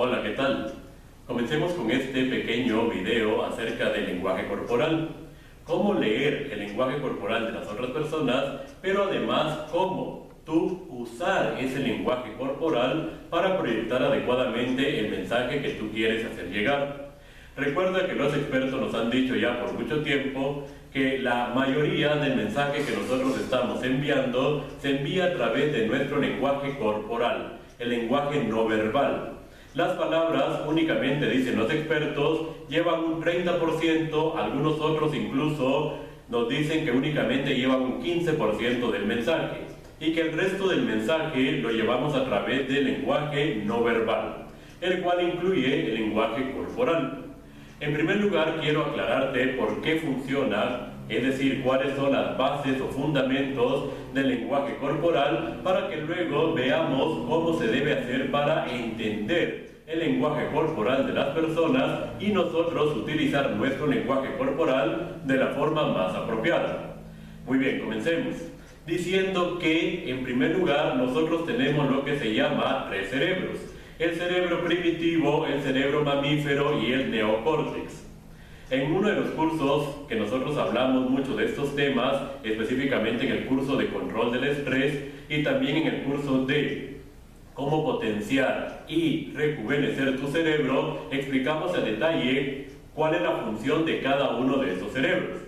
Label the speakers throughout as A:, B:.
A: Hola, ¿qué tal? Comencemos con este pequeño video acerca del lenguaje corporal. Cómo leer el lenguaje corporal de las otras personas, pero además cómo tú usar ese lenguaje corporal para proyectar adecuadamente el mensaje que tú quieres hacer llegar. Recuerda que los expertos nos han dicho ya por mucho tiempo que la mayoría del mensaje que nosotros estamos enviando se envía a través de nuestro lenguaje corporal, el lenguaje no verbal. Las palabras, únicamente dicen los expertos, llevan un 30%, algunos otros incluso nos dicen que únicamente llevan un 15% del mensaje y que el resto del mensaje lo llevamos a través del lenguaje no verbal, el cual incluye el lenguaje corporal. En primer lugar, quiero aclararte por qué funciona, es decir, cuáles son las bases o fundamentos del lenguaje corporal, para que luego veamos cómo se debe hacer para entender el lenguaje corporal de las personas y nosotros utilizar nuestro lenguaje corporal de la forma más apropiada. Muy bien, comencemos diciendo que, en primer lugar, nosotros tenemos lo que se llama tres cerebros: el cerebro primitivo, el cerebro mamífero y el neocórtex. En uno de los cursos que nosotros hablamos mucho de estos temas, específicamente en el curso de control del estrés y también en el curso de cómo potenciar y rejuvenecer tu cerebro, explicamos en detalle cuál es la función de cada uno de estos cerebros.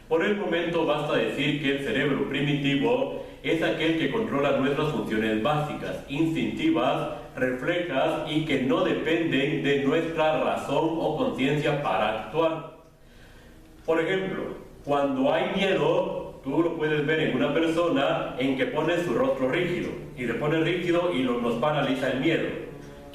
A: Por el momento basta decir que el cerebro primitivo es aquel que controla nuestras funciones básicas, instintivas, reflejas y que no dependen de nuestra razón o conciencia para actuar. Por ejemplo, cuando hay miedo, tú lo puedes ver en una persona en que pone su rostro rígido y se pone rígido y nos paraliza el miedo.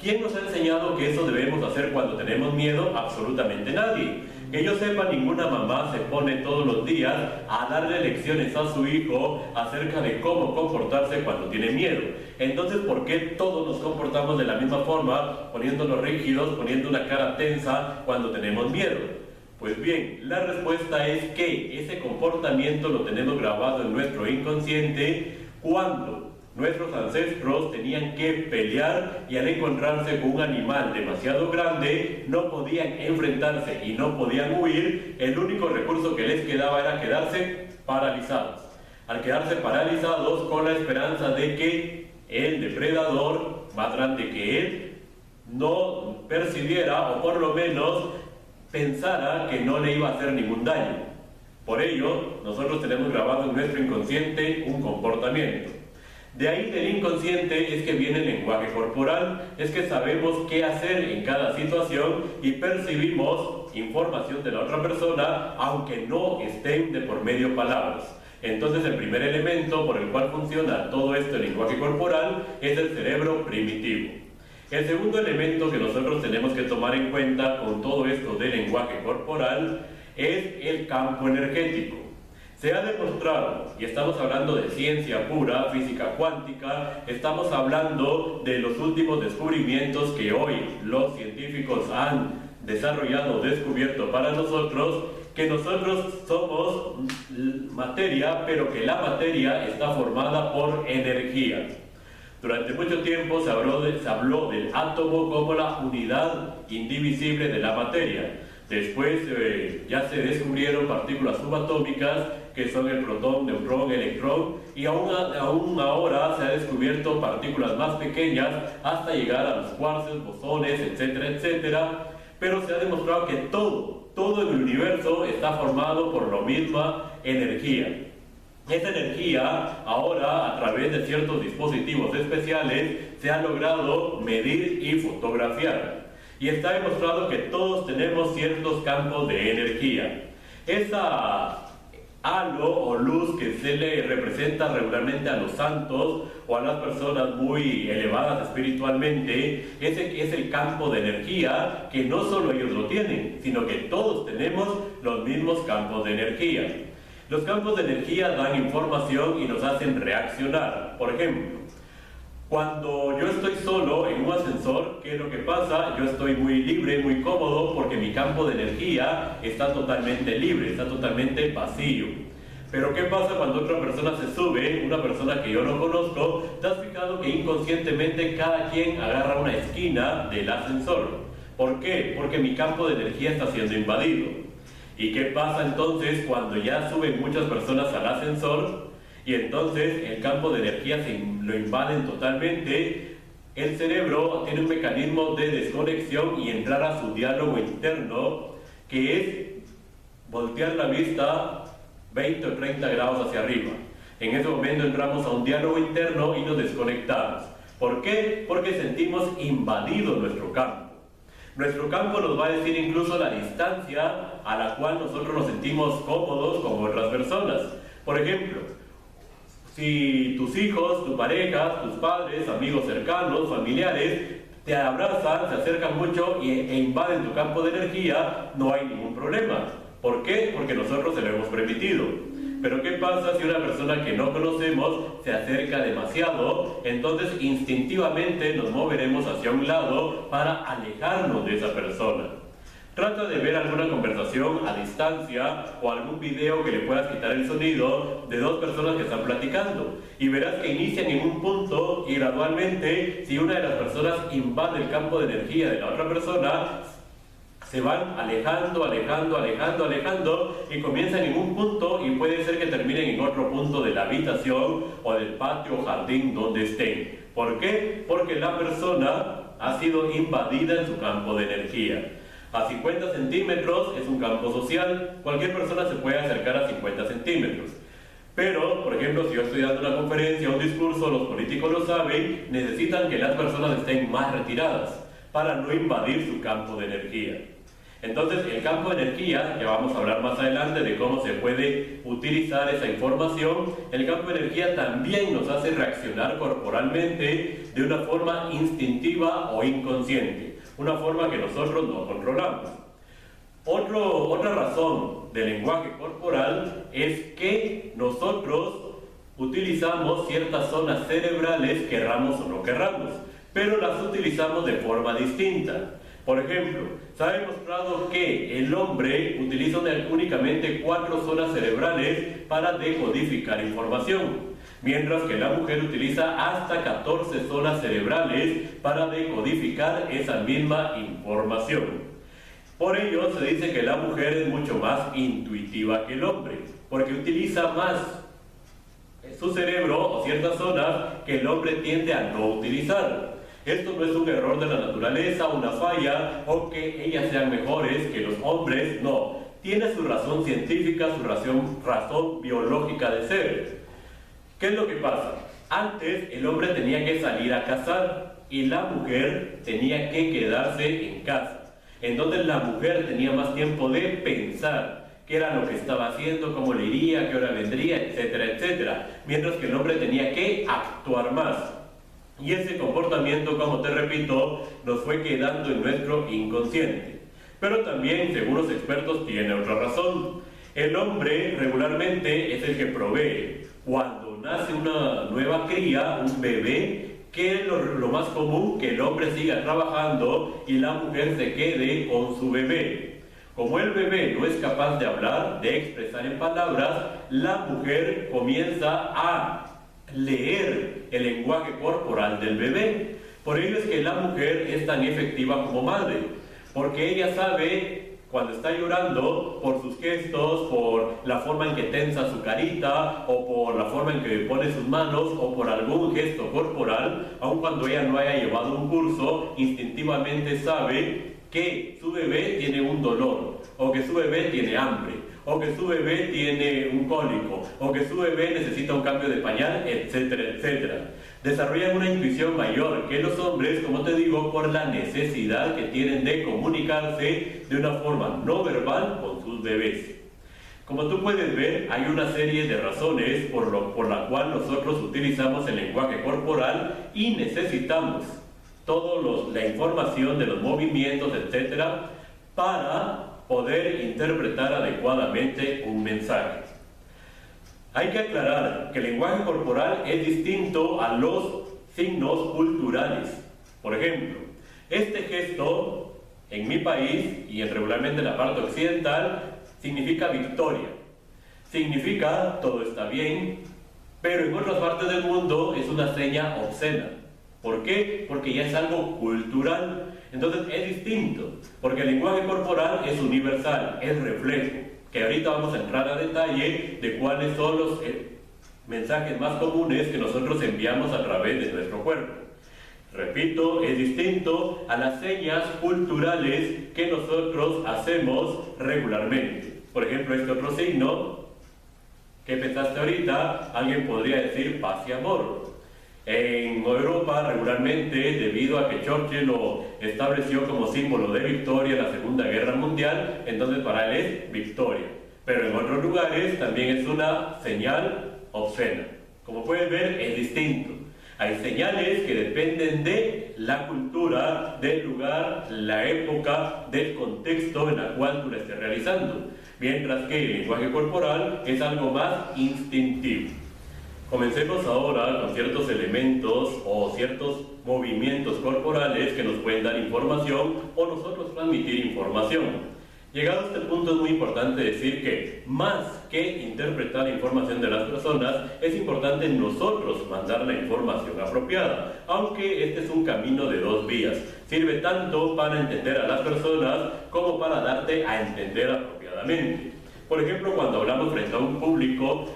A: ¿Quién nos ha enseñado que eso debemos hacer cuando tenemos miedo? Absolutamente nadie. Que yo sepa, ninguna mamá se pone todos los días a darle lecciones a su hijo acerca de cómo comportarse cuando tiene miedo. Entonces, ¿por qué todos nos comportamos de la misma forma, poniéndonos rígidos, poniendo una cara tensa cuando tenemos miedo? Pues bien, la respuesta es que ese comportamiento lo tenemos grabado en nuestro inconsciente cuando nuestros ancestros tenían que pelear y al encontrarse con un animal demasiado grande no podían enfrentarse y no podían huir. El único recurso que les quedaba era quedarse paralizados. Al quedarse paralizados, con la esperanza de que el depredador más grande que él no percibiera o por lo menos pensara que no le iba a hacer ningún daño. Por ello, nosotros tenemos grabado en nuestro inconsciente un comportamiento. De ahí del inconsciente es que viene el lenguaje corporal, es que sabemos qué hacer en cada situación y percibimos información de la otra persona aunque no estén de por medio palabras. Entonces el primer elemento por el cual funciona todo esto el lenguaje corporal es el cerebro primitivo. El segundo elemento que nosotros tenemos que tomar en cuenta con todo esto del lenguaje corporal es el campo energético. Se ha demostrado, y estamos hablando de ciencia pura, física cuántica, estamos hablando de los últimos descubrimientos que hoy los científicos han desarrollado, descubierto para nosotros, que nosotros somos materia, pero que la materia está formada por energía. Durante mucho tiempo se habló del átomo como la unidad indivisible de la materia. Después ya se descubrieron partículas subatómicas que son el protón, neutrón, electrón, y aún ahora se han descubierto partículas más pequeñas hasta llegar a los quarks, bosones, etcétera, etcétera. Pero se ha demostrado que todo en el universo está formado por la misma energía. Esa energía ahora, a través de ciertos dispositivos especiales, se ha logrado medir y fotografiar. Y está demostrado que todos tenemos ciertos campos de energía. Esa halo o luz que se le representa regularmente a los santos o a las personas muy elevadas espiritualmente, ese es el campo de energía que no solo ellos lo tienen, sino que todos tenemos los mismos campos de energía. Los campos de energía dan información y nos hacen reaccionar. Por ejemplo, cuando yo estoy solo en un ascensor, ¿qué es lo que pasa? Yo estoy muy libre, muy cómodo, porque mi campo de energía está totalmente libre, está totalmente vacío. Pero ¿qué pasa cuando otra persona se sube, una persona que yo no conozco? ¿Te has fijado que inconscientemente cada quien agarra una esquina del ascensor? ¿Por qué? Porque mi campo de energía está siendo invadido. ¿Y qué pasa entonces cuando ya suben muchas personas al ascensor y entonces el campo de energía lo invaden totalmente? El cerebro tiene un mecanismo de desconexión y entrar a su diálogo interno, que es voltear la vista 20 o 30 grados hacia arriba. En ese momento entramos a un diálogo interno y nos desconectamos. ¿Por qué? Porque sentimos invadido nuestro campo. Nuestro campo nos va a decir incluso la distancia a la cual nosotros nos sentimos cómodos con otras personas. Por ejemplo, si tus hijos, tu pareja, tus padres, amigos cercanos, familiares, te abrazan, se acercan mucho e invaden tu campo de energía, no hay ningún problema. ¿Por qué? Porque nosotros se lo hemos permitido. Pero ¿qué pasa si una persona que no conocemos se acerca demasiado? Entonces instintivamente nos moveremos hacia un lado para alejarnos de esa persona. Trata de ver alguna conversación a distancia o algún video que le puedas quitar el sonido de dos personas que están platicando y verás que inician en un punto y gradualmente, si una de las personas invade el campo de energía de la otra persona, se van alejando y comienzan en un punto y puede ser que terminen en otro punto de la habitación o del patio o jardín donde estén. ¿Por qué? Porque la persona ha sido invadida en su campo de energía. A 50 centímetros es un campo social, cualquier persona se puede acercar a 50 centímetros. Pero, por ejemplo, si yo estoy dando una conferencia o un discurso, los políticos lo saben, necesitan que las personas estén más retiradas para no invadir su campo de energía. Entonces, el campo de energía, ya vamos a hablar más adelante de cómo se puede utilizar esa información, el campo de energía también nos hace reaccionar corporalmente de una forma instintiva o inconsciente, una forma que nosotros no controlamos. Otra razón del lenguaje corporal es que nosotros utilizamos ciertas zonas cerebrales, querramos o no querramos, pero las utilizamos de forma distinta. Por ejemplo, se ha demostrado que el hombre utiliza únicamente 4 zonas cerebrales para decodificar información, mientras que la mujer utiliza hasta 14 zonas cerebrales para decodificar esa misma información. Por ello se dice que la mujer es mucho más intuitiva que el hombre, porque utiliza más su cerebro o ciertas zonas que el hombre tiende a no utilizar. Esto no es un error de la naturaleza, una falla, o que ellas sean mejores que los hombres, no. Tiene su razón científica, su razón biológica de ser. ¿Qué es lo que pasa? Antes el hombre tenía que salir a cazar y la mujer tenía que quedarse en casa. Entonces la mujer tenía más tiempo de pensar qué era lo que estaba haciendo, cómo le iría, qué hora vendría, etcétera, etcétera. Mientras que el hombre tenía que actuar más. Y ese comportamiento, como te repito, nos fue quedando en nuestro inconsciente. Pero también, según los expertos, tiene otra razón. El hombre regularmente es el que provee. Cuando nace una nueva cría, un bebé, que es lo más común, que el hombre siga trabajando y la mujer se quede con su bebé. Como el bebé no es capaz de hablar, de expresar en palabras, la mujer comienza a leer el lenguaje corporal del bebé. Por ello es que la mujer es tan efectiva como madre, porque ella sabe cuando está llorando por sus gestos, por la forma en que tensa su carita, o por la forma en que pone sus manos, o por algún gesto corporal, aun cuando ella no haya llevado un curso, instintivamente sabe que su bebé tiene un dolor, o que su bebé tiene hambre, o que su bebé tiene un cólico, o que su bebé necesita un cambio de pañal, etcétera, etcétera. Desarrollan una intuición mayor que los hombres, como te digo, por la necesidad que tienen de comunicarse de una forma no verbal con sus bebés. Como tú puedes ver, hay una serie de razones por la cual nosotros utilizamos el lenguaje corporal y necesitamos toda la información de los movimientos, etcétera, para poder interpretar adecuadamente un mensaje. Hay que aclarar que el lenguaje corporal es distinto a los signos culturales. Por ejemplo, este gesto en mi país y regularmente en la parte occidental significa victoria. significa todo está bien, pero en otras partes del mundo es una seña obscena. ¿Por qué? Porque ya es algo cultural. Entonces es distinto, porque el lenguaje corporal es universal, es reflejo, que ahorita vamos a entrar a detalle de cuáles son los mensajes más comunes que nosotros enviamos a través de nuestro cuerpo. Repito, es distinto a las señas culturales que nosotros hacemos regularmente. Por ejemplo, este otro signo, ¿qué pensaste ahorita? Alguien podría decir paz y amor. En Europa, regularmente, debido a que Churchill lo estableció como símbolo de victoria en la Segunda Guerra Mundial, entonces para él es victoria. Pero en otros lugares también es una señal obscena. Como pueden ver, es distinto. Hay señales que dependen de la cultura, del lugar, la época, del contexto en el cual tú la estés realizando. Mientras que el lenguaje corporal es algo más instintivo. Comencemos ahora con ciertos elementos o ciertos movimientos corporales que nos pueden dar información o nosotros transmitir información. Llegado a este punto es muy importante decir que más que interpretar la información de las personas, es importante nosotros mandar la información apropiada, aunque este es un camino de dos vías. Sirve tanto para entender a las personas como para darte a entender apropiadamente. Por ejemplo, cuando hablamos frente a un público,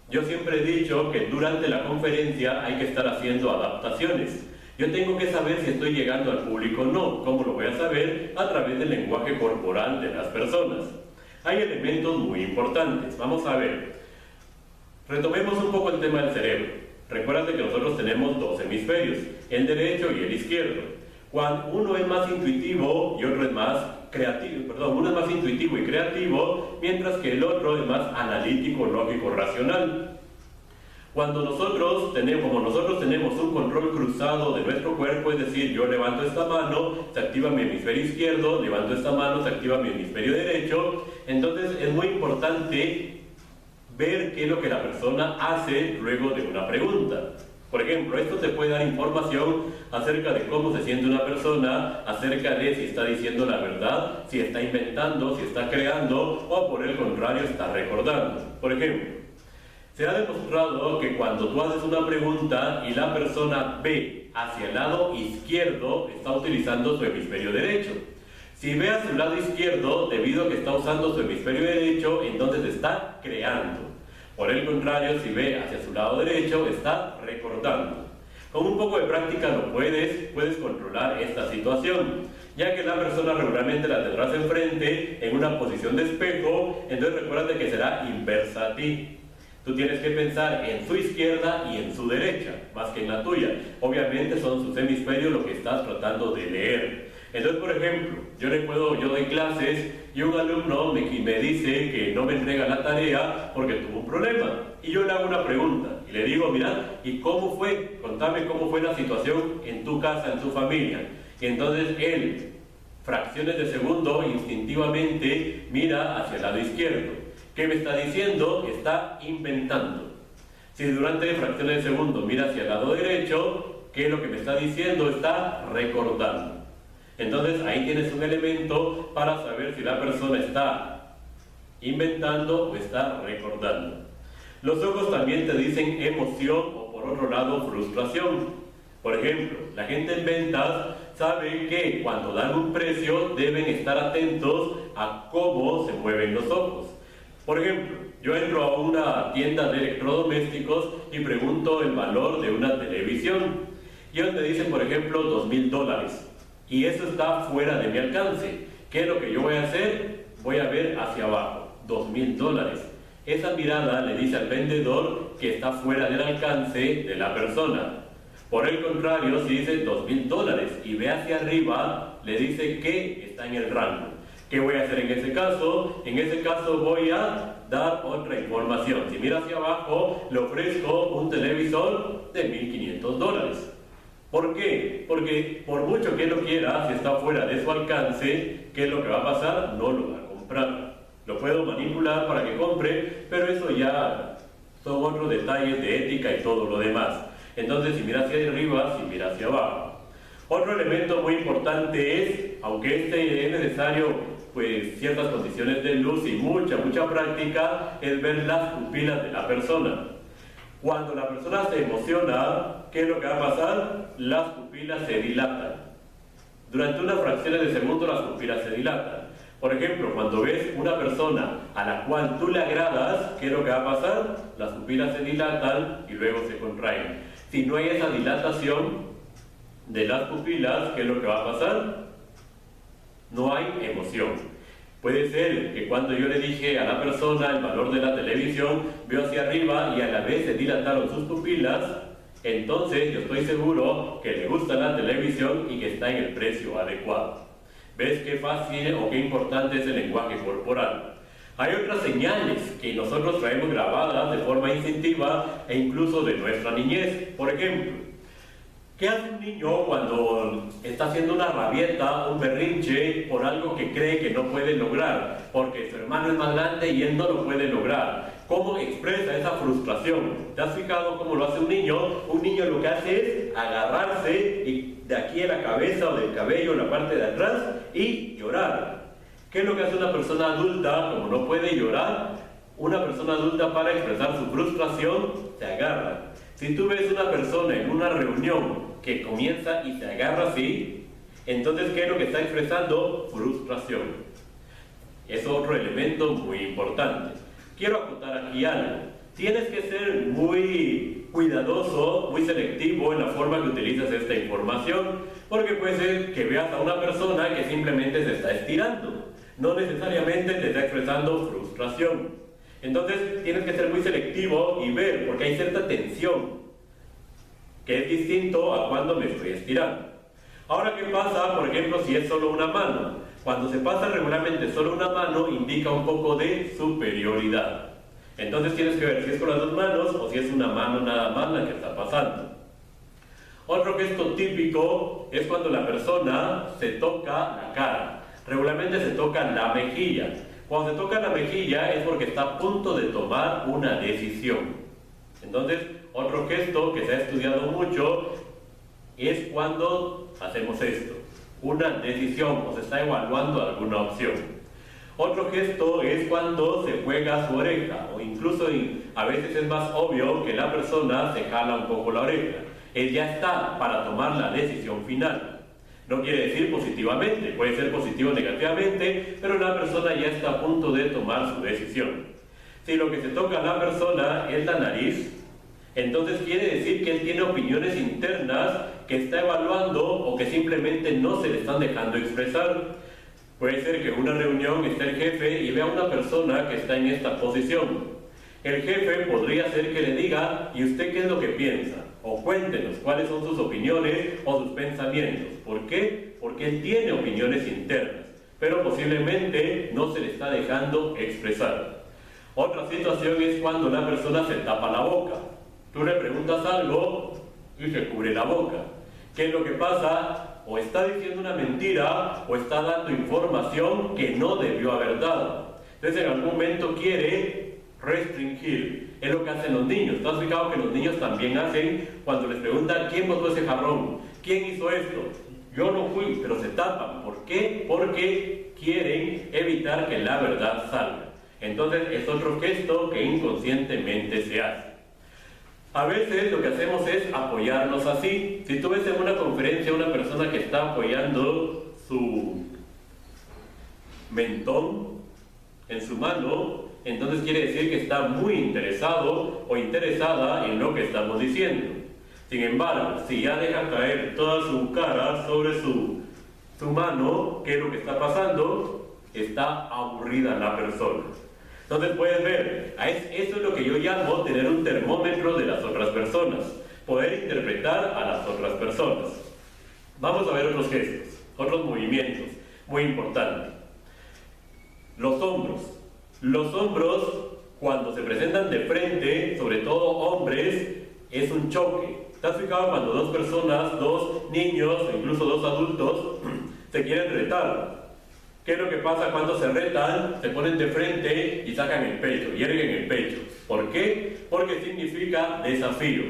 A: yo siempre he dicho que durante la conferencia hay que estar haciendo adaptaciones. Yo tengo que saber si estoy llegando al público o no. ¿Cómo lo voy a saber? A través del lenguaje corporal de las personas. Hay elementos muy importantes. Vamos a ver. Retomemos un poco el tema del cerebro. Recuerda que nosotros tenemos dos hemisferios, el derecho y el izquierdo. Cuando uno es más intuitivo y otro es más creativo, uno es más intuitivo y creativo, mientras que el otro es más analítico, lógico, racional. Como nosotros tenemos un control cruzado de nuestro cuerpo, es decir, yo levanto esta mano, se activa mi hemisferio izquierdo, levanto esta mano, se activa mi hemisferio derecho, entonces es muy importante ver qué es lo que la persona hace luego de una pregunta. Por ejemplo, esto te puede dar información acerca de cómo se siente una persona, acerca de si está diciendo la verdad, si está inventando, si está creando o por el contrario está recordando. Por ejemplo, se ha demostrado que cuando tú haces una pregunta y la persona ve hacia el lado izquierdo, está utilizando su hemisferio derecho. Si ve hacia el lado izquierdo, debido a que está usando su hemisferio derecho, entonces está creando. Por el contrario, si ve hacia su lado derecho, está recordando. Con un poco de práctica lo puedes controlar esta situación, ya que la persona regularmente la tendrás enfrente en una posición de espejo, entonces recuerda que será inversa a ti. Tú tienes que pensar en su izquierda y en su derecha, más que en la tuya. Obviamente son sus hemisferios lo que estás tratando de leer. Entonces, por ejemplo, yo doy clases y un alumno me dice que no me entrega la tarea porque tuvo un problema. Y yo le hago una pregunta y le digo, mira, ¿y cómo fue? Contame cómo fue la situación en tu casa, en tu familia. Y entonces él, fracciones de segundo, instintivamente mira hacia el lado izquierdo. ¿Qué me está diciendo? Está inventando. Si durante fracciones de segundo mira hacia el lado derecho, ¿qué es lo que me está diciendo? Está recordando. Entonces ahí tienes un elemento para saber si la persona está inventando o está recordando. Los ojos también te dicen emoción o por otro lado frustración. Por ejemplo, la gente en ventas sabe que cuando dan un precio deben estar atentos a cómo se mueven los ojos. Por ejemplo, yo entro a una tienda de electrodomésticos y pregunto el valor de una televisión. Y ellos me dicen, por ejemplo, $2,000. Y eso está fuera de mi alcance. ¿Qué es lo que yo voy a hacer? Voy a ver hacia abajo, $2,000. Esa mirada le dice al vendedor que está fuera del alcance de la persona. Por el contrario, si dice $2,000 y ve hacia arriba, le dice que está en el rango. ¿Qué voy a hacer en ese caso? En ese caso voy a dar otra información. Si mira hacia abajo, le ofrezco un televisor de $1,500. ¿Por qué? Porque por mucho que lo quiera, si está fuera de su alcance, ¿qué es lo que va a pasar? No lo va a comprar. Lo puedo manipular para que compre, pero eso ya son otros detalles de ética y todo lo demás. Entonces, si mira hacia arriba, si mira hacia abajo. Otro elemento muy importante es, aunque este es necesario pues ciertas condiciones de luz y mucha práctica, es ver las pupilas de la persona. Cuando la persona se emociona, ¿qué es lo que va a pasar? Las pupilas se dilatan. Durante unas fracciones de segundo las pupilas se dilatan. Por ejemplo, cuando ves una persona a la cual tú le agradas, ¿qué es lo que va a pasar? Las pupilas se dilatan y luego se contraen. Si no hay esa dilatación de las pupilas, ¿qué es lo que va a pasar? No hay emoción. Puede ser que cuando yo le dije a la persona el valor de la televisión, veo hacia arriba y a la vez se dilataron sus pupilas, entonces yo estoy seguro que le gusta la televisión y que está en el precio adecuado. ¿Ves qué fácil o qué importante es el lenguaje corporal? Hay otras señales que nosotros traemos grabadas de forma instintiva e incluso de nuestra niñez. Por ejemplo, ¿qué hace un niño cuando está haciendo una rabieta, un berrinche por algo que cree que no puede lograr? Porque su hermano es más grande y él no lo puede lograr. ¿Cómo expresa esa frustración? ¿Te has fijado cómo lo hace un niño? Un niño lo que hace es agarrarse de aquí a la cabeza o del cabello, la parte de atrás, y llorar. ¿Qué es lo que hace una persona adulta? Como no puede llorar, una persona adulta para expresar su frustración se agarra. Si tú ves una persona en una reunión que comienza y se agarra así, entonces ¿qué es lo que está expresando? Frustración. Es otro elemento muy importante. Quiero acotar aquí algo. Tienes que ser muy cuidadoso, muy selectivo en la forma que utilizas esta información, porque puede ser que veas a una persona que simplemente se está estirando, no necesariamente te está expresando frustración. Entonces tienes que ser muy selectivo y ver, porque hay cierta tensión, que es distinto a cuando me estoy estirando. Ahora, ¿qué pasa, por ejemplo, si es solo una mano? Cuando se pasa regularmente solo una mano, indica un poco de superioridad. Entonces tienes que ver si es con las dos manos o si es una mano nada más la que está pasando. Otro gesto típico es cuando la persona se toca la cara. Regularmente se toca la mejilla. Cuando se toca la mejilla es porque está a punto de tomar una decisión. Entonces, otro gesto que se ha estudiado mucho es cuando hacemos esto, una decisión o se está evaluando alguna opción. Otro gesto es cuando se juega su oreja, o incluso a veces es más obvio que la persona se jala un poco la oreja. Él ya está para tomar la decisión final. No quiere decir positivamente, puede ser positivo o negativamente, pero la persona ya está a punto de tomar su decisión. Si lo que se toca a la persona es la nariz, entonces quiere decir que él tiene opiniones internas que está evaluando o que simplemente no se le están dejando expresar. Puede ser que en una reunión esté el jefe y vea a una persona que está en esta posición. El jefe podría ser que le diga, ¿y usted qué es lo que piensa? O cuéntenos cuáles son sus opiniones o sus pensamientos. ¿Por qué? Porque él tiene opiniones internas, pero posiblemente no se le está dejando expresar. Otra situación es cuando la persona se tapa la boca. Tú le preguntas algo y se cubre la boca. ¿Qué es lo que pasa? O está diciendo una mentira o está dando información que no debió haber dado. Entonces en algún momento quiere restringir. Es lo que hacen los niños. ¿Te has fijado que los niños también hacen cuando les preguntan quién botó ese jarrón? ¿Quién hizo esto? Yo no fui, pero se tapan. ¿Por qué? Porque quieren evitar que la verdad salga. Entonces es otro gesto que inconscientemente se hace. A veces lo que hacemos es apoyarnos así. Si tú ves en una conferencia una persona que está apoyando su mentón en su mano, entonces quiere decir que está muy interesado o interesada en lo que estamos diciendo. Sin embargo, si ya deja caer toda su cara sobre su mano, ¿qué es lo que está pasando? Está aburrida la persona. Entonces puedes ver, eso es lo que yo llamo tener un termómetro de las otras personas, poder interpretar a las otras personas. Vamos a ver otros gestos, otros movimientos, muy importantes. Los hombros. Los hombros, cuando se presentan de frente, sobre todo hombres, es un choque. ¿Te has fijado cuando dos personas, dos niños o incluso dos adultos se quieren retar? ¿Qué es lo que pasa cuando se retan? Se ponen de frente y sacan el pecho, y erguen el pecho. ¿Por qué? Porque significa desafío.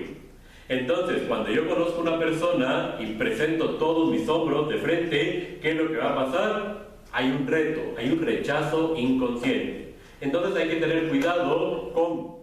A: Entonces, cuando yo conozco a una persona y presento todos mis hombros de frente, ¿qué es lo que va a pasar? hay un reto, hay un rechazo inconsciente. Entonces hay que tener cuidado con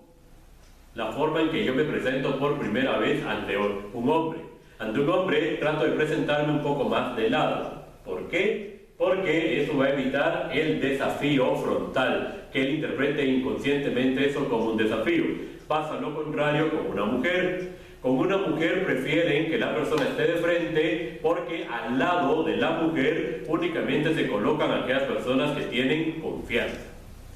A: la forma en que yo me presento por primera vez ante un hombre. Ante un hombre trato de presentarme un poco más de lado. ¿Por qué? Porque eso va a evitar el desafío frontal, que él interprete inconscientemente eso como un desafío. Pasa lo contrario con una mujer. Con una mujer prefieren que la persona esté de frente porque al lado de la mujer únicamente se colocan aquellas personas que tienen confianza.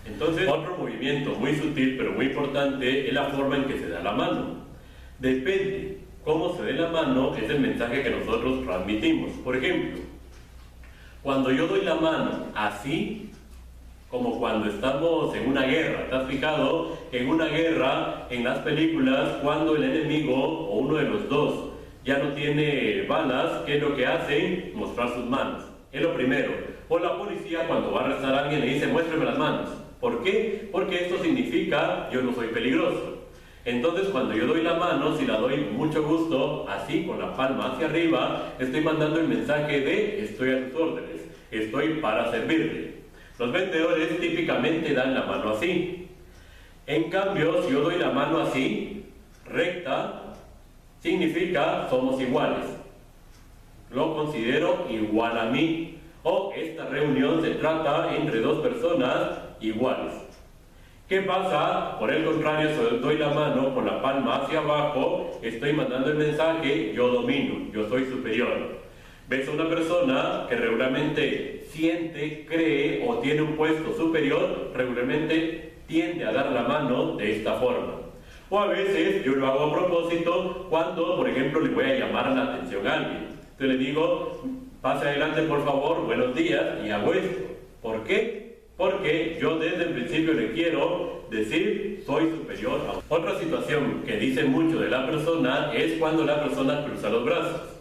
A: Entonces, otro movimiento muy sutil pero muy importante es la forma en que se da la mano. Depende cómo se dé la mano, es el mensaje que nosotros transmitimos. Por ejemplo, cuando yo doy la mano así, como cuando estamos en una guerra. ¿Te has fijado que en una guerra, en las películas, cuando el enemigo o uno de los dos ya no tiene balas, ¿qué es lo que hacen? Mostrar sus manos. Es lo primero. O la policía cuando va a arrestar a alguien le dice, muéstrame las manos. ¿Por qué? Porque esto significa, yo no soy peligroso. Entonces cuando yo doy la mano, si la doy mucho gusto, así con la palma hacia arriba, estoy mandando el mensaje de estoy a tus órdenes, estoy para servirte. Los vendedores típicamente dan la mano así. En cambio, si yo doy la mano así, recta, significa somos iguales. Lo considero igual a mí. O esta reunión se trata entre dos personas iguales. ¿Qué pasa? Por el contrario, si doy la mano con la palma hacia abajo, estoy mandando el mensaje, yo domino, yo soy superior. Ves a una persona que regularmente siente, cree o tiene un puesto superior, regularmente tiende a dar la mano de esta forma. O a veces yo lo hago a propósito cuando, por ejemplo, le voy a llamar la atención a alguien. Entonces le digo, pase adelante por favor, buenos días, y hago esto. ¿Por qué? Porque yo desde el principio le quiero decir, soy superior a... Otra situación que dice mucho de la persona es cuando la persona cruza los brazos.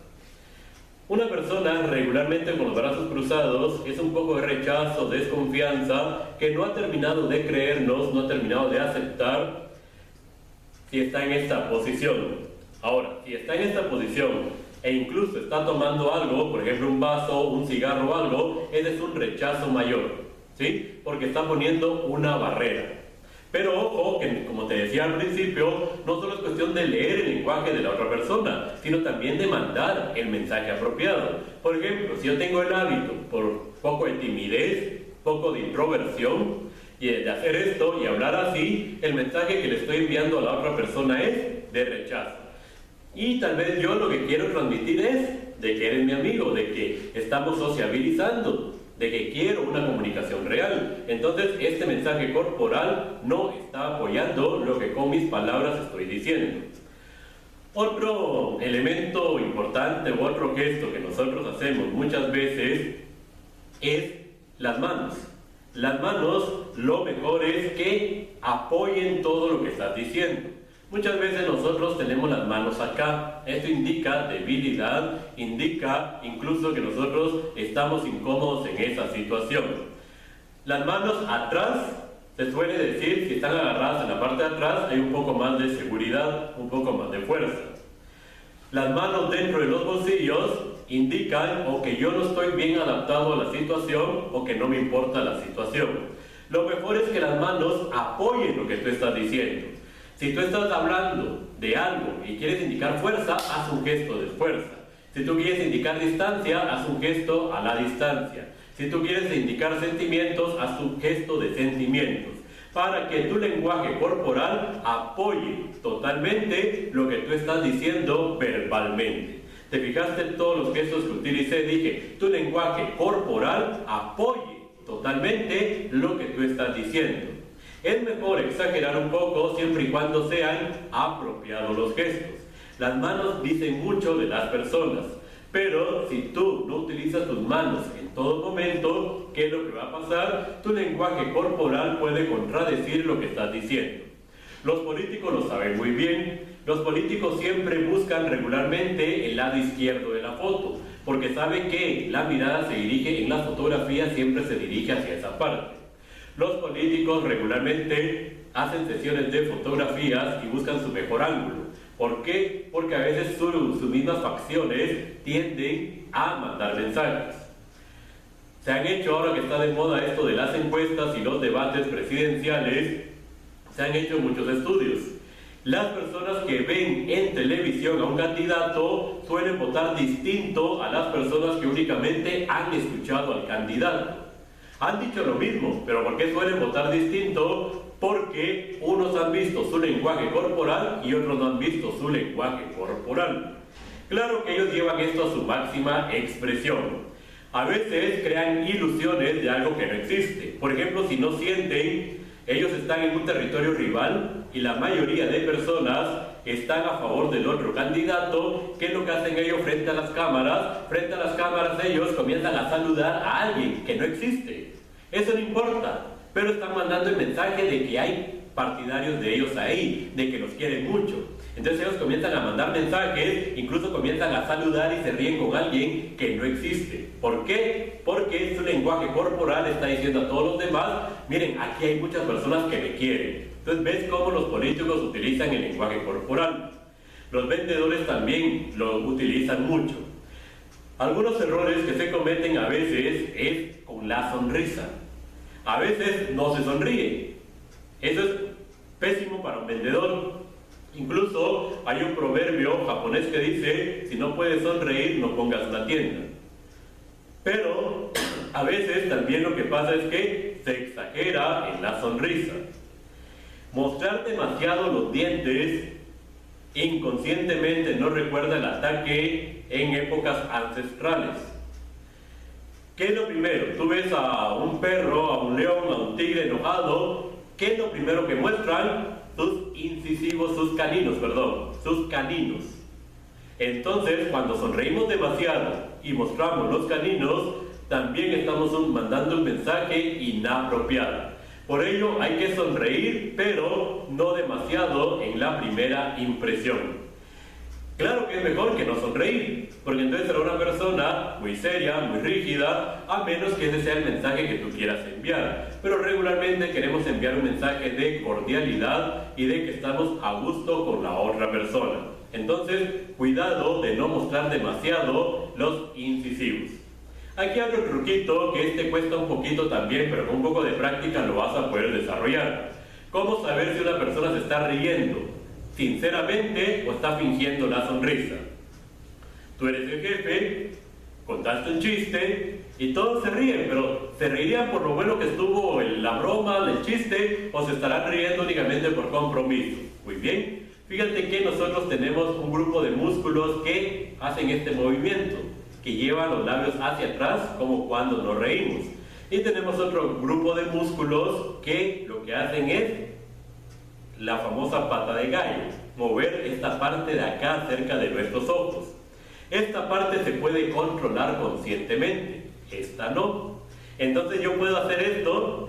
A: Una persona regularmente con los brazos cruzados es un poco de rechazo, desconfianza, que no ha terminado de creernos, no ha terminado de aceptar si está en esta posición. Ahora, si está en esta posición e incluso está tomando algo, por ejemplo un vaso, un cigarro o algo, ese es un rechazo mayor. ¿Sí? Porque está poniendo una barrera. Pero ojo, que como te decía al principio, no solo es cuestión de leer el lenguaje de la otra persona, sino también de mandar el mensaje apropiado. Por ejemplo, si yo tengo el hábito por poco de timidez, poco de introversión, y de hacer esto y hablar así, el mensaje que le estoy enviando a la otra persona es de rechazo. Y tal vez yo lo que quiero transmitir es de que eres mi amigo, de que estamos sociabilizando, de que quiero una comunicación real. Entonces este mensaje corporal no está apoyando lo que con mis palabras estoy diciendo. Otro elemento importante o otro gesto que nosotros hacemos muchas veces es las manos. Las manos, lo mejor es que apoyen todo lo que estás diciendo. Muchas veces nosotros tenemos las manos acá. Esto indica debilidad, indica incluso que nosotros estamos incómodos en esa situación. Las manos atrás, se suele decir, si están agarradas en la parte de atrás, hay un poco más de seguridad, un poco más de fuerza. Las manos dentro de los bolsillos indican o que yo no estoy bien adaptado a la situación o que no me importa la situación. Lo mejor es que las manos apoyen lo que tú estás diciendo. Si tú estás hablando de algo y quieres indicar fuerza, haz un gesto de fuerza. Si tú quieres indicar distancia, haz un gesto a la distancia. Si tú quieres indicar sentimientos, haz un gesto de sentimientos. Para que tu lenguaje corporal apoye totalmente lo que tú estás diciendo verbalmente. ¿Te fijaste en todos los gestos que utilicé? Dije, tu lenguaje corporal apoye totalmente lo que tú estás diciendo. Es mejor exagerar un poco siempre y cuando sean apropiados los gestos. Las manos dicen mucho de las personas, pero si tú no utilizas tus manos en todo momento, ¿qué es lo que va a pasar? Tu lenguaje corporal puede contradecir lo que estás diciendo. Los políticos lo saben muy bien. Los políticos siempre buscan regularmente el lado izquierdo de la foto, porque saben que la mirada se dirige en la fotografía, siempre se dirige hacia esa parte. Los políticos regularmente hacen sesiones de fotografías y buscan su mejor ángulo. ¿Por qué? Porque a veces sus mismas facciones tienden a mandar mensajes. Se han hecho, ahora que está de moda esto de las encuestas y los debates presidenciales, se han hecho muchos estudios. Las personas que ven en televisión a un candidato suelen votar distinto a las personas que únicamente han escuchado al candidato. Han dicho lo mismo, pero ¿por qué suelen votar distinto? Porque unos han visto su lenguaje corporal y otros no han visto su lenguaje corporal. Claro que ellos llevan esto a su máxima expresión. A veces crean ilusiones de algo que no existe. Por ejemplo, si no sienten, ellos están en un territorio rival y la mayoría de personas están a favor del otro candidato. ¿Qué es lo que hacen ellos frente a las cámaras? Frente a las cámaras ellos comienzan a saludar a alguien que no existe. Eso no importa, pero están mandando el mensaje de que hay partidarios de ellos ahí, de que los quieren mucho. Entonces ellos comienzan a mandar mensajes, incluso comienzan a saludar y se ríen con alguien que no existe. ¿Por qué? Porque su lenguaje corporal está diciendo a todos los demás, miren, aquí hay muchas personas que me quieren. Entonces ves cómo los políticos utilizan el lenguaje corporal. Los vendedores también lo utilizan mucho. Algunos errores que se cometen a veces es con la sonrisa. A veces no se sonríe. Eso es pésimo para un vendedor. Incluso hay un proverbio japonés que dice, si no puedes sonreír, no pongas una tienda. Pero a veces también lo que pasa es que se exagera en la sonrisa. Mostrar demasiado los dientes inconscientemente nos recuerda el ataque en épocas ancestrales. ¿Qué es lo primero? Tú ves a un perro, a un león, a un tigre enojado. ¿Qué es lo primero que muestran? Sus incisivos, sus caninos. Entonces, cuando sonreímos demasiado y mostramos los caninos, también estamos mandando un mensaje inapropiado. Por ello, hay que sonreír, pero no demasiado en la primera impresión. Claro que es mejor que no sonreír, porque entonces será una persona muy seria, muy rígida, a menos que ese sea el mensaje que tú quieras enviar. Pero regularmente queremos enviar un mensaje de cordialidad y de que estamos a gusto con la otra persona. Entonces, cuidado de no mostrar demasiado los incisivos. Aquí hay otro truquito que este cuesta un poquito también, pero con un poco de práctica lo vas a poder desarrollar. ¿Cómo saber si una persona se está riendo sinceramente o está fingiendo la sonrisa? Tú eres el jefe, contaste un chiste y todos se ríen, pero ¿se reirían por lo bueno que estuvo la broma, el chiste, o se estarán riendo únicamente por compromiso? Muy bien, fíjate que nosotros tenemos un grupo de músculos que hacen este movimiento, que llevan los labios hacia atrás como cuando nos reímos, y tenemos otro grupo de músculos que lo que hacen es la famosa pata de gallo, mover esta parte de acá cerca de nuestros ojos. Esta parte se puede controlar conscientemente, esta no. Entonces yo puedo hacer esto,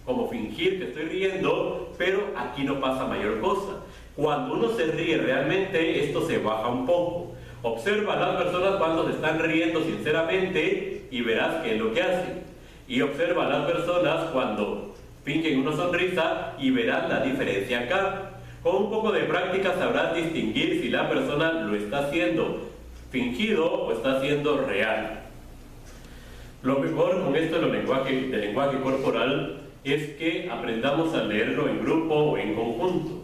A: como fingir que estoy riendo, pero aquí no pasa mayor cosa. Cuando uno se ríe realmente, esto se baja un poco. Observa a las personas cuando se están riendo sinceramente y verás qué es lo que hacen. Y observa a las personas cuando fingen una sonrisa y verás la diferencia acá. Con un poco de práctica sabrás distinguir si la persona lo está haciendo fingido o está haciendo real. Lo mejor con esto del lenguaje corporal es que aprendamos a leerlo en grupo o en conjunto.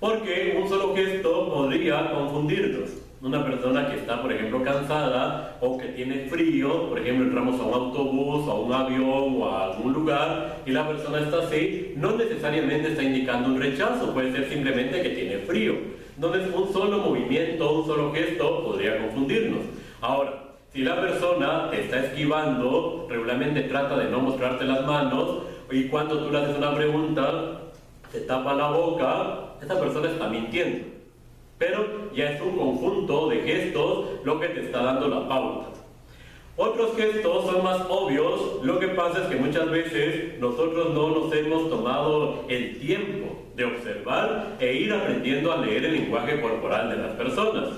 A: Porque un solo gesto podría confundirnos. Una persona que está, por ejemplo, cansada o que tiene frío, por ejemplo, entramos a un autobús, a un avión o a algún lugar y la persona está así, no necesariamente está indicando un rechazo, puede ser simplemente que tiene frío. Entonces, un solo movimiento, un solo gesto podría confundirnos. Ahora, si la persona te está esquivando, regularmente trata de no mostrarte las manos y cuando tú le haces una pregunta, se tapa la boca, esa persona está mintiendo. Pero ya es un conjunto de gestos lo que te está dando la pauta. Otros gestos son más obvios, lo que pasa es que muchas veces nosotros no nos hemos tomado el tiempo de observar e ir aprendiendo a leer el lenguaje corporal de las personas.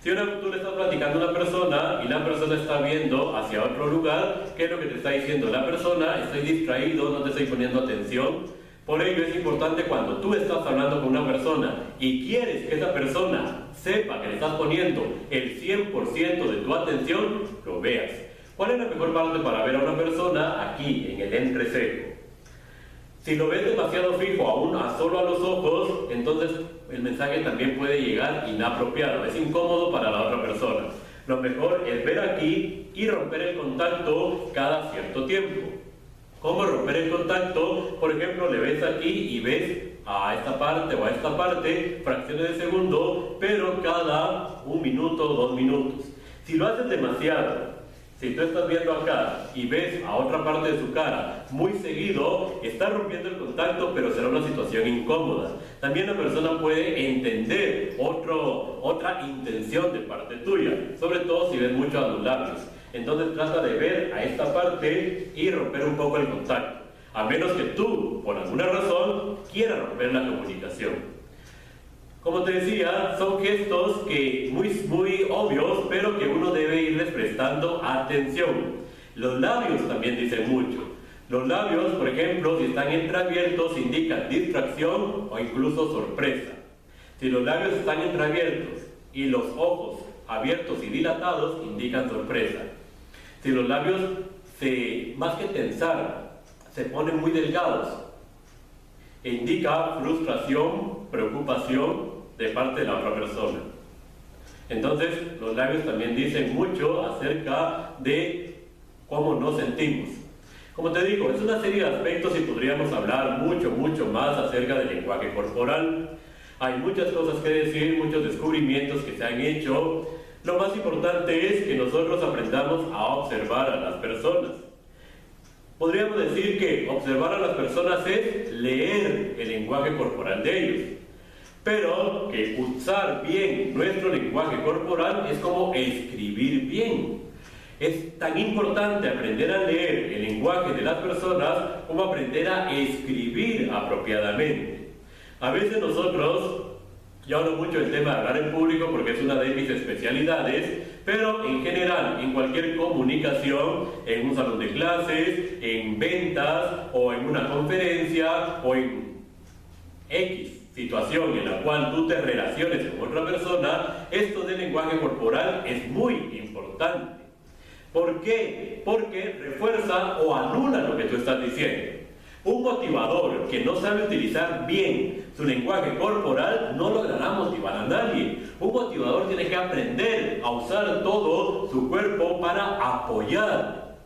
A: Si tú le estás platicando a una persona y la persona está viendo hacia otro lugar, ¿qué es lo que te está diciendo la persona? Estoy distraído, no te estoy poniendo atención. Por ello es importante cuando tú estás hablando con una persona y quieres que esa persona sepa que le estás poniendo el 100% de tu atención, lo veas. ¿Cuál es la mejor parte para ver a una persona? Aquí, en el entrecejo. Si lo ves demasiado fijo solo a los ojos, entonces el mensaje también puede llegar inapropiado, es incómodo para la otra persona. Lo mejor es ver aquí y romper el contacto cada cierto tiempo. ¿Cómo romper el contacto? Por ejemplo, le ves aquí y ves a esta parte o a esta parte, fracciones de segundo, pero cada 1 minuto o 2 minutos. Si lo haces demasiado, si tú estás viendo acá y ves a otra parte de su cara muy seguido, está rompiendo el contacto, pero será una situación incómoda. También la persona puede entender otra intención de parte tuya, sobre todo si ves mucho a los labios. Entonces trata de ver a esta parte y romper un poco el contacto, a menos que tú, por alguna razón, quieras romper la comunicación. Como te decía, son gestos que muy obvios, pero que uno debe irles prestando atención. Los labios también dicen mucho. Los labios, por ejemplo, si están entreabiertos, indican distracción o incluso sorpresa. Si los labios están entreabiertos y los ojos abiertos y dilatados, indican sorpresa. Si los labios, más que tensar, se ponen muy delgados, indica frustración, preocupación de parte de la otra persona. Entonces, los labios también dicen mucho acerca de cómo nos sentimos. Como te digo, es una serie de aspectos y podríamos hablar mucho más acerca del lenguaje corporal. Hay muchas cosas que decir, muchos descubrimientos que se han hecho. Lo más importante es que nosotros aprendamos a observar a las personas. Podríamos decir que observar a las personas es leer el lenguaje corporal de ellos. Pero que usar bien nuestro lenguaje corporal es como escribir bien. Es tan importante aprender a leer el lenguaje de las personas como aprender a escribir apropiadamente. A veces nosotros, yo hablo mucho del tema de hablar en público porque es una de mis especialidades, pero en general, en cualquier comunicación, en un salón de clases, en ventas o en una conferencia o en X situación en la cual tú te relaciones con otra persona, esto del lenguaje corporal es muy importante. ¿Por qué? Porque refuerza o anula lo que tú estás diciendo. Un motivador que no sabe utilizar bien su lenguaje corporal no logrará motivar a nadie. Un motivador tiene que aprender a usar todo su cuerpo para apoyar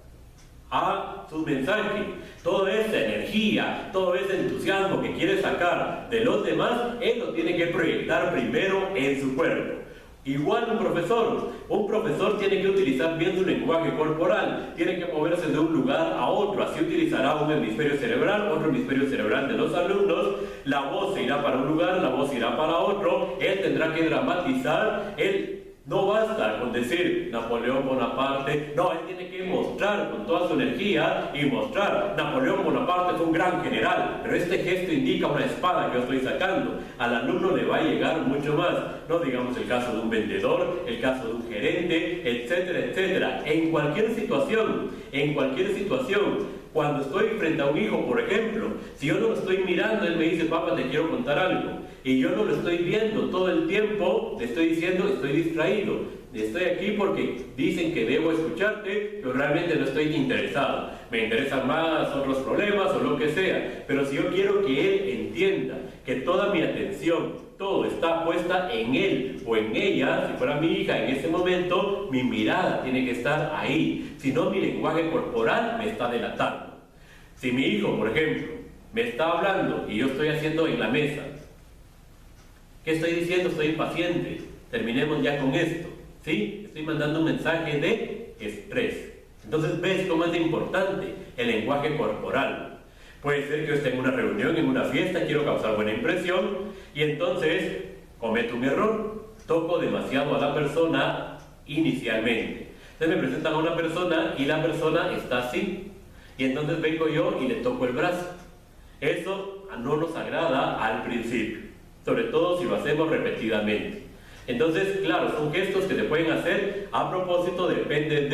A: a su mensaje. Toda esa energía, todo ese entusiasmo que quiere sacar de los demás, él lo tiene que proyectar primero en su cuerpo. Igual un profesor tiene que utilizar bien su lenguaje corporal, tiene que moverse de un lugar a otro, así utilizará un hemisferio cerebral, otro hemisferio cerebral de los alumnos, la voz se irá para un lugar, la voz irá para otro, él tendrá que dramatizar, no basta con decir Napoleón Bonaparte, no, él tiene que mostrar con toda su energía y mostrar Napoleón Bonaparte es un gran general, pero este gesto indica una espada que yo estoy sacando. Al alumno le va a llegar mucho más, no digamos el caso de un vendedor, el caso de un gerente, etcétera, etcétera. En cualquier situación, cuando estoy frente a un hijo, por ejemplo, si yo no lo estoy mirando, él me dice, papá, te quiero contar algo, y yo no lo estoy viendo todo el tiempo, le estoy diciendo, estoy distraído, estoy aquí porque dicen que debo escucharte, pero realmente no estoy interesado, me interesan más otros problemas o lo que sea, pero si yo quiero que él entienda que toda mi atención, todo está puesta en él o en ella, si fuera mi hija en ese momento, mi mirada tiene que estar ahí, si no mi lenguaje corporal me está delatando. Si mi hijo, por ejemplo, me está hablando y yo estoy haciendo en la mesa, ¿qué estoy diciendo? Estoy impaciente, terminemos ya con esto, ¿sí? Estoy mandando un mensaje de estrés. Entonces ves cómo es importante el lenguaje corporal. Puede ser que yo esté en una reunión, en una fiesta, quiero causar buena impresión y entonces cometo un error, toco demasiado a la persona inicialmente. Entonces me presentan a una persona y la persona está así y entonces vengo yo y le toco el brazo. Eso no nos agrada al principio, sobre todo si lo hacemos repetidamente. Entonces, claro, son gestos que se pueden hacer a propósito, depende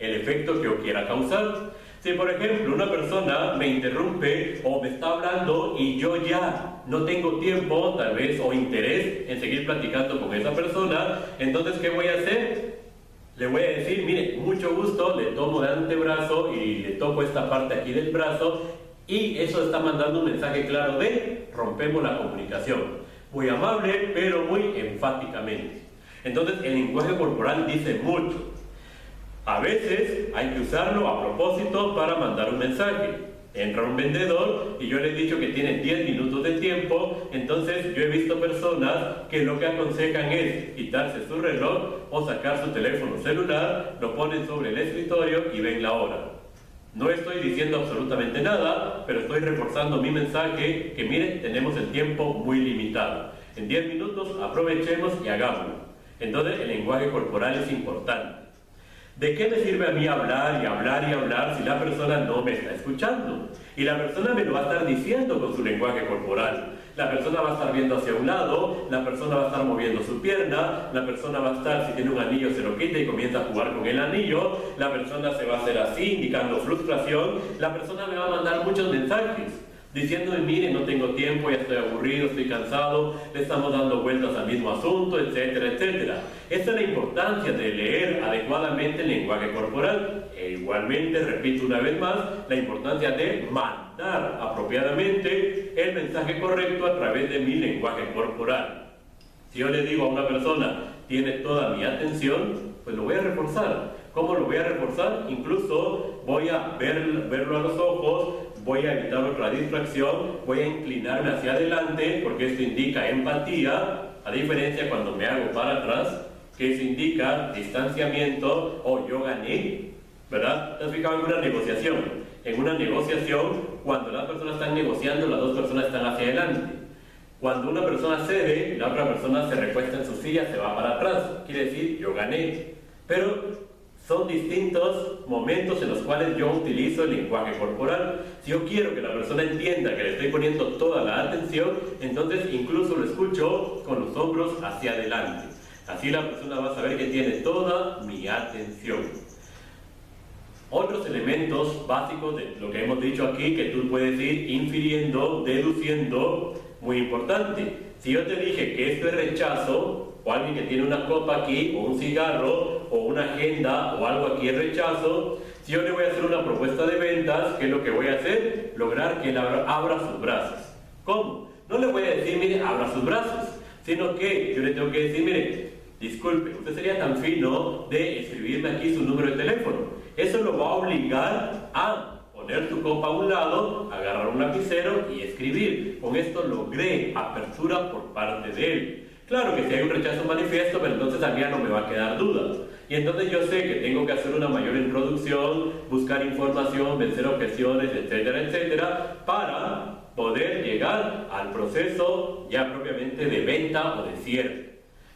A: del efecto que yo quiera causar. Si, por ejemplo, una persona me interrumpe o me está hablando y yo ya no tengo tiempo, tal vez, o interés en seguir platicando con esa persona, entonces, ¿qué voy a hacer? Le voy a decir, mire, mucho gusto, le tomo de antebrazo y le toco esta parte aquí del brazo, y eso está mandando un mensaje claro de rompemos la comunicación. Muy amable, pero muy enfáticamente. Entonces, el lenguaje corporal dice mucho. A veces hay que usarlo a propósito para mandar un mensaje. Entra un vendedor y yo le he dicho que tiene 10 minutos de tiempo, entonces yo he visto personas que lo que aconsejan es quitarse su reloj o sacar su teléfono celular, lo ponen sobre el escritorio y ven la hora. No estoy diciendo absolutamente nada, pero estoy reforzando mi mensaje que miren, tenemos el tiempo muy limitado. En 10 minutos aprovechemos y hagámoslo. Entonces el lenguaje corporal es importante. ¿De qué me sirve a mí hablar y hablar y hablar si la persona no me está escuchando? Y la persona me lo va a estar diciendo con su lenguaje corporal. La persona va a estar viendo hacia un lado, la persona va a estar moviendo su pierna, la persona va a estar, si tiene un anillo se lo quita y comienza a jugar con el anillo, la persona se va a hacer así, indicando frustración, la persona me va a mandar muchos mensajes diciéndome, mire, no tengo tiempo, ya estoy aburrido, estoy cansado, le estamos dando vueltas al mismo asunto, etcétera, etcétera. Esta es la importancia de leer adecuadamente el lenguaje corporal. E igualmente, repito una vez más, la importancia de mandar apropiadamente el mensaje correcto a través de mi lenguaje corporal. Si yo le digo a una persona, tiene toda mi atención, pues lo voy a reforzar. ¿Cómo lo voy a reforzar? Incluso voy a verlo a los ojos, voy a evitar otra distracción, voy a inclinarme hacia adelante, porque esto indica empatía, a diferencia cuando me hago para atrás, que eso indica distanciamiento o yo gané, ¿verdad? ¿Te has fijado en una negociación? En una negociación, cuando las personas están negociando, las dos personas están hacia adelante. Cuando una persona cede, la otra persona se recuesta en su silla, se va para atrás. Quiere decir, yo gané. Pero son distintos momentos en los cuales yo utilizo el lenguaje corporal. Si yo quiero que la persona entienda que le estoy poniendo toda la atención, entonces incluso lo escucho con los hombros hacia adelante. Así la persona va a saber que tiene toda mi atención. Otros elementos básicos de lo que hemos dicho aquí, que tú puedes ir infiriendo, deduciendo, muy importante. Si yo te dije que esto es rechazo, o alguien que tiene una copa aquí, o un cigarro, o una agenda, o algo aquí es rechazo, si yo le voy a hacer una propuesta de ventas, ¿qué es lo que voy a hacer? Lograr que él abra sus brazos. ¿Cómo? No le voy a decir, mire, abra sus brazos, sino que yo le tengo que decir, mire, disculpe, usted sería tan fino de escribirme aquí su número de teléfono. Eso lo va a obligar a poner tu copa a un lado, agarrar un lapicero y escribir. Con esto logré apertura por parte de él. Claro que si hay un rechazo manifiesto, pero entonces a mí ya no me va a quedar duda. Y entonces yo sé que tengo que hacer una mayor introducción, buscar información, vencer objeciones, etcétera, etcétera, para poder llegar al proceso ya propiamente de venta o de cierre.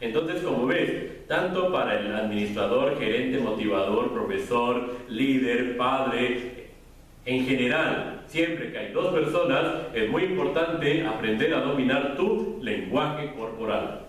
A: Entonces, como ves, tanto para el administrador, gerente, motivador, profesor, líder, padre, en general, siempre que hay dos personas, es muy importante aprender a dominar tu lenguaje corporal.